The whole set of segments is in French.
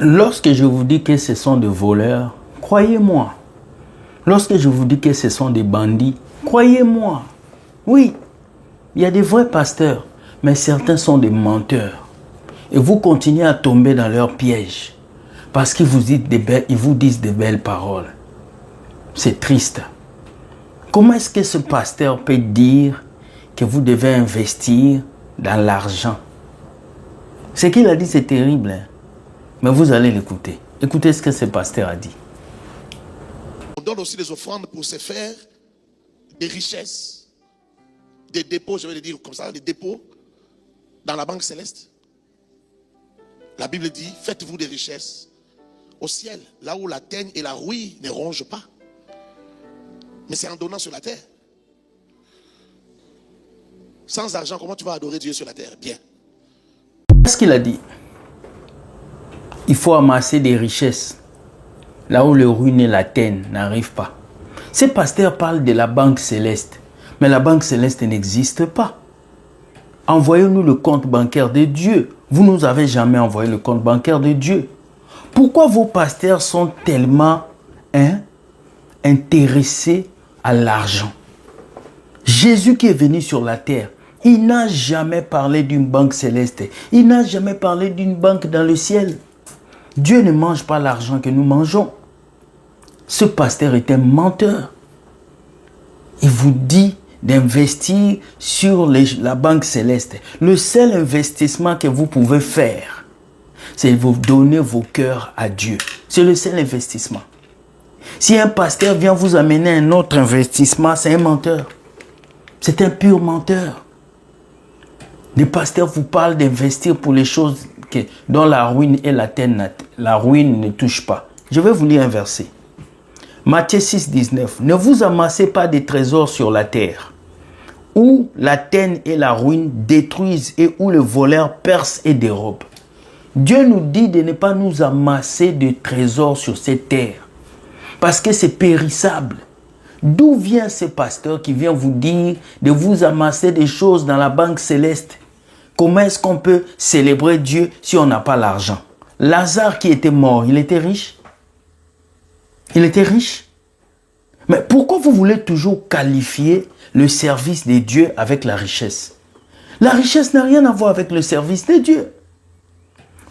Lorsque je vous dis que ce sont des voleurs, croyez-moi. Lorsque je vous dis que ce sont des bandits, croyez-moi. Oui, il y a des vrais pasteurs, mais certains sont des menteurs. Et vous continuez à tomber dans leur piège. Parce qu'ils vous disent des belles paroles. C'est triste. Comment est-ce que ce pasteur peut dire que vous devez investir dans l'argent? Ce qu'il a dit, c'est terrible. Hein? Mais vous allez l'écouter. Écoutez ce que ce pasteur a dit. On donne aussi des offrandes pour se faire des richesses. Des dépôts, je vais le dire comme ça, des dépôts dans la banque céleste. La Bible dit, faites-vous des richesses au ciel, là où la teigne et la rouille ne rongent pas. Mais c'est en donnant sur la terre. Sans argent, comment tu vas adorer Dieu sur la terre? Bien. Qu'est-ce qu'il a dit? Il faut amasser des richesses, là où le ruine et la teigne n'arrivent pas. Ce pasteur parle de la banque céleste, mais la banque céleste n'existe pas. Envoyez-nous le compte bancaire de Dieu. Vous ne nous avez jamais envoyé le compte bancaire de Dieu. Pourquoi vos pasteurs sont tellement intéressés à l'argent? Jésus qui est venu sur la terre, il n'a jamais parlé d'une banque céleste. Il n'a jamais parlé d'une banque dans le ciel. Dieu ne mange pas l'argent que nous mangeons. Ce pasteur est un menteur. Il vous dit d'investir sur la banque céleste. Le seul investissement que vous pouvez faire, c'est vous donner vos cœurs à Dieu. C'est le seul investissement. Si un pasteur vient vous amener un autre investissement, c'est un menteur. C'est un pur menteur. Les pasteurs vous parlent d'investir pour les choses dont la ruine et la ruine ne touchent pas. Je vais vous lire un verset. Matthieu 6, 19. Ne vous amassez pas des trésors sur la terre, où la teigne et la ruine détruisent et où le voleur perce et dérobe. Dieu nous dit de ne pas nous amasser de trésors sur cette terre, parce que c'est périssable. D'où vient ce pasteur qui vient vous dire de vous amasser des choses dans la banque céleste? Comment est-ce qu'on peut célébrer Dieu si on n'a pas l'argent? Lazare qui était mort, il était riche? Il était riche? Mais pourquoi vous voulez toujours qualifier le service de Dieu avec la richesse? La richesse n'a rien à voir avec le service de Dieu.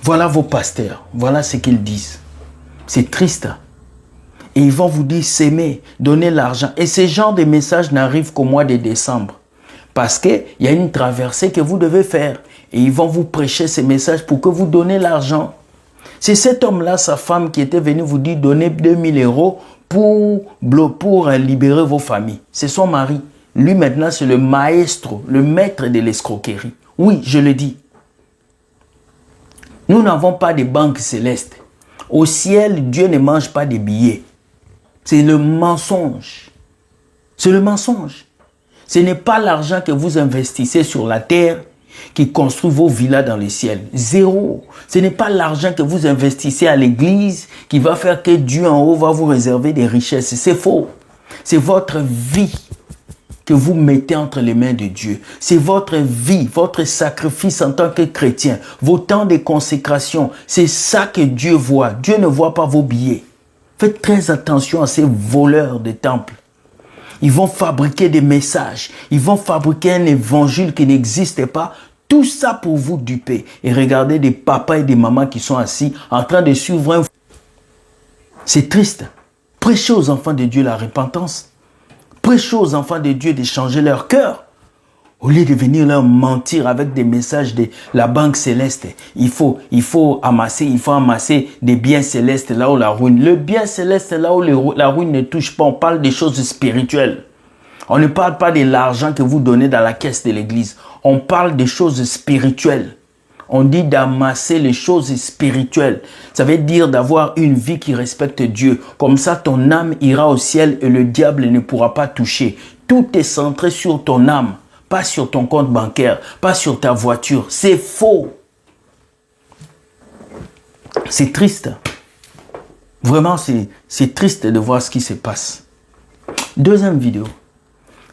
Voilà vos pasteurs, voilà ce qu'ils disent. C'est triste. Et ils vont vous dire s'aimer, donner l'argent. Et ce genre de messages n'arrivent qu'au mois de décembre. Parce qu'il y a une traversée que vous devez faire. Et ils vont vous prêcher ces messages pour que vous donnez l'argent. C'est cet homme-là, sa femme, qui était venu vous dire donnez 2000 euros pour libérer vos familles. C'est son mari. Lui maintenant, c'est le maestro, le maître de l'escroquerie. Oui, je le dis. Nous n'avons pas de banque céleste. Au ciel, Dieu ne mange pas des billets. C'est le mensonge. C'est le mensonge. Ce n'est pas l'argent que vous investissez sur la terre qui construit vos villas dans le ciel. Zéro. Ce n'est pas l'argent que vous investissez à l'église qui va faire que Dieu en haut va vous réserver des richesses. C'est faux. C'est votre vie que vous mettez entre les mains de Dieu. C'est votre vie, votre sacrifice en tant que chrétien, vos temps de consécration. C'est ça que Dieu voit. Dieu ne voit pas vos billets. Faites très attention à ces voleurs de temples. Ils vont fabriquer des messages. Ils vont fabriquer un évangile qui n'existe pas. Tout ça pour vous duper. Et regardez des papas et des mamans qui sont assis en train de suivre un... C'est triste. Prêchez aux enfants de Dieu la repentance. Prêchez aux enfants de Dieu de changer leur cœur. Au lieu de venir leur mentir avec des messages de la banque céleste. Il faut amasser des biens célestes là où la ruine. Le bien céleste là où la ruine ne touche pas. On parle des choses spirituelles. On ne parle pas de l'argent que vous donnez dans la caisse de l'église. On parle des choses spirituelles. On dit d'amasser les choses spirituelles. Ça veut dire d'avoir une vie qui respecte Dieu. Comme ça, ton âme ira au ciel et le diable ne pourra pas toucher. Tout est centré sur ton âme, pas sur ton compte bancaire, pas sur ta voiture. C'est faux. C'est triste. Vraiment, c'est triste de voir ce qui se passe. Deuxième vidéo.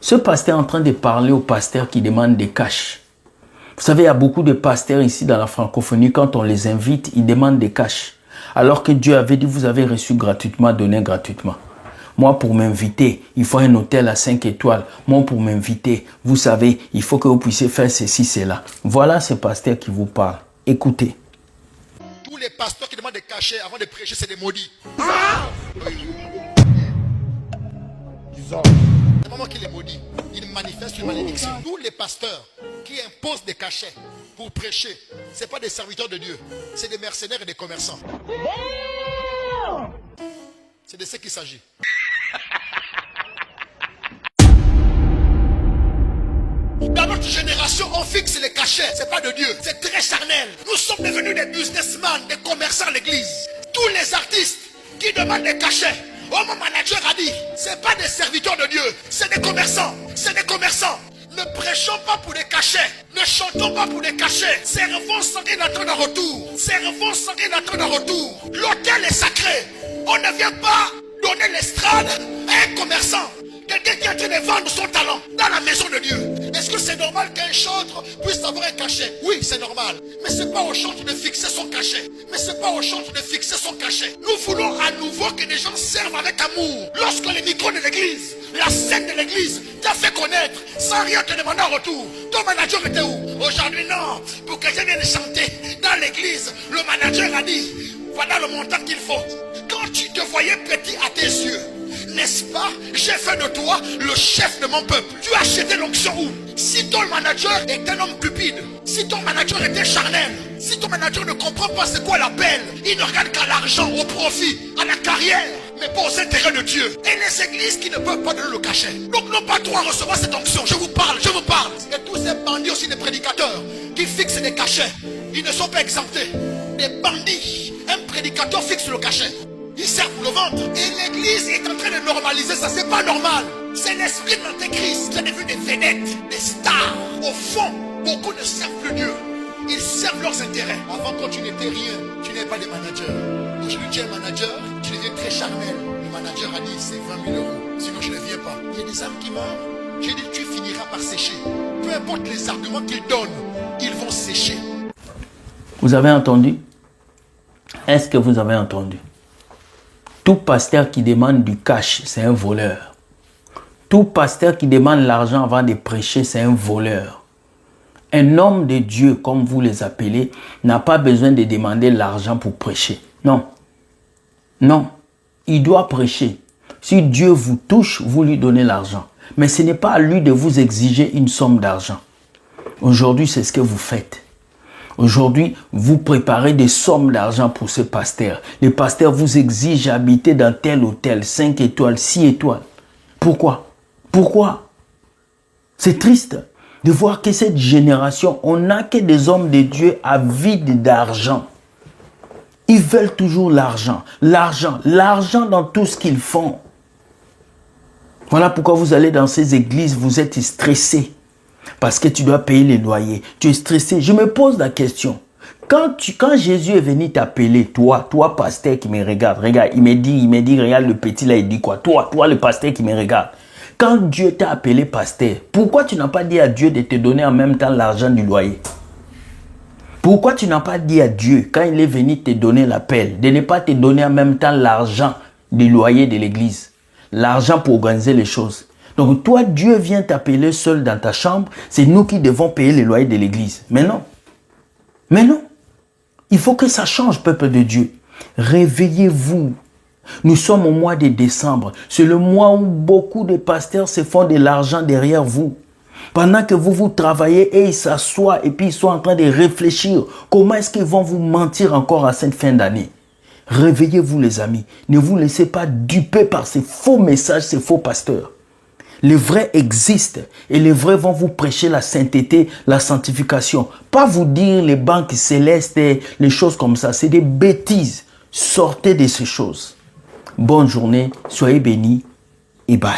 Ce pasteur est en train de parler aux pasteurs qui demandent des cash. Vous savez, il y a beaucoup de pasteurs ici dans la francophonie, quand on les invite, ils demandent des cash. Alors que Dieu avait dit, vous avez reçu gratuitement, donnez gratuitement. Moi, pour m'inviter, il faut un hôtel à 5 étoiles. Moi, pour m'inviter, vous savez, il faut que vous puissiez faire ceci, cela. Voilà ce pasteur qui vous parle. Écoutez. Tous les pasteurs qui demandent des cachets avant de prêcher, c'est des maudits. C'est maman qui les maudit. Ils manifestent une malédiction. Tous les pasteurs qui imposent des cachets pour prêcher, ce n'est pas des serviteurs de Dieu. C'est des mercenaires et des commerçants. C'est de ce qu'il s'agit. Dans notre génération, on fixe les cachets. C'est pas de Dieu. C'est très charnel. Nous sommes devenus des businessmen, des commerçants à l'église. Tous les artistes qui demandent des cachets. Oh, mon manager a dit, c'est pas des serviteurs de Dieu. C'est des commerçants. C'est des commerçants. Ne prêchons pas pour des cachets. Ne chantons pas pour des cachets. Servons sans rien attendre en retour. Servons sans rien attendre en retour. L'autel est sacré. On ne vient pas donner l'estrade à un commerçant. Quelqu'un qui a train de vendre son talent dans la maison de Dieu. Est-ce que c'est normal qu'un chantre puisse avoir un cachet? Oui, c'est normal. Mais c'est pas au chantre de fixer son cachet. Mais c'est pas au chantre de fixer son cachet. Nous voulons à nouveau que les gens servent avec amour. Lorsque les micros de l'église, la scène de l'église t'a fait connaître sans rien te demander en retour, ton manager était où? Aujourd'hui, non. Pour que je vienne chanter dans l'église, le manager a dit, voilà le montant qu'il faut. Quand tu te voyais petit à tes yeux, n'est-ce pas? J'ai fait de toi le chef de mon peuple. Tu as acheté l'onction où? Si ton manager est un homme cupide, si ton manager était charnel, si ton manager ne comprend pas c'est quoi l'appel, il ne regarde qu'à l'argent, au profit, à la carrière, mais pas aux intérêts de Dieu. Et les églises qui ne peuvent pas donner le cachet. Donc non pas toi recevoir cette onction. Je vous parle, je vous parle. Et tous ces bandits aussi, des prédicateurs qui fixent des cachets, ils ne sont pas exemptés. Des bandits, un prédicateur fixe le cachet. Ils servent pour le ventre. Et l'église est en train de normaliser ça. C'est pas normal. C'est l'esprit de l'antéchrist qui est devenu des vedettes, des stars. Au fond, beaucoup ne servent plus Dieu. Ils servent leurs intérêts. Avant, quand tu n'étais rien, tu n'es pas des managers. Aujourd'hui, tu es un manager, tu deviens très charnel. Le manager a dit, c'est 20 000 euros. Sinon, je ne viens pas. Il y a des âmes qui meurent. J'ai dit, tu finiras par sécher. Peu importe les arguments qu'ils donnent, ils vont sécher. Vous avez entendu? Est-ce que vous avez entendu? Tout pasteur qui demande du cash, c'est un voleur. Tout pasteur qui demande l'argent avant de prêcher, c'est un voleur. Un homme de Dieu, comme vous les appelez, n'a pas besoin de demander l'argent pour prêcher. Non. Non. Il doit prêcher. Si Dieu vous touche, vous lui donnez l'argent. Mais ce n'est pas à lui de vous exiger une somme d'argent. Aujourd'hui, c'est ce que vous faites. Aujourd'hui, vous préparez des sommes d'argent pour ce pasteur. Le pasteur vous exige d'habiter dans tel hôtel, 5 étoiles, 6 étoiles. Pourquoi? Pourquoi? C'est triste de voir que cette génération, on n'a que des hommes de Dieu avides d'argent. Ils veulent toujours l'argent, l'argent, l'argent dans tout ce qu'ils font. Voilà pourquoi vous allez dans ces églises, vous êtes stressés. Parce que tu dois payer les loyers. Tu es stressé. Je me pose la question. Quand Jésus est venu t'appeler, toi pasteur qui me regarde, il me dit, regarde le petit là, il dit quoi? Toi le pasteur qui me regarde. Quand Dieu t'a appelé pasteur, pourquoi tu n'as pas dit à Dieu de te donner en même temps l'argent du loyer? Pourquoi tu n'as pas dit à Dieu, quand il est venu te donner l'appel, de ne pas te donner en même temps l'argent du loyer de l'église? L'argent pour organiser les choses. Donc toi, Dieu vient t'appeler seul dans ta chambre. C'est nous qui devons payer les loyers de l'église. Mais non. Mais non. Il faut que ça change, peuple de Dieu. Réveillez-vous. Nous sommes au mois de décembre. C'est le mois où beaucoup de pasteurs se font de l'argent derrière vous. Pendant que vous travaillez et ils s'assoient et puis ils sont en train de réfléchir. Comment est-ce qu'ils vont vous mentir encore à cette fin d'année? Réveillez-vous les amis. Ne vous laissez pas duper par ces faux messages, ces faux pasteurs. Les vrais existent et les vrais vont vous prêcher la sainteté, la sanctification. Pas vous dire les banques célestes et les choses comme ça. C'est des bêtises. Sortez de ces choses. Bonne journée, soyez bénis et bye.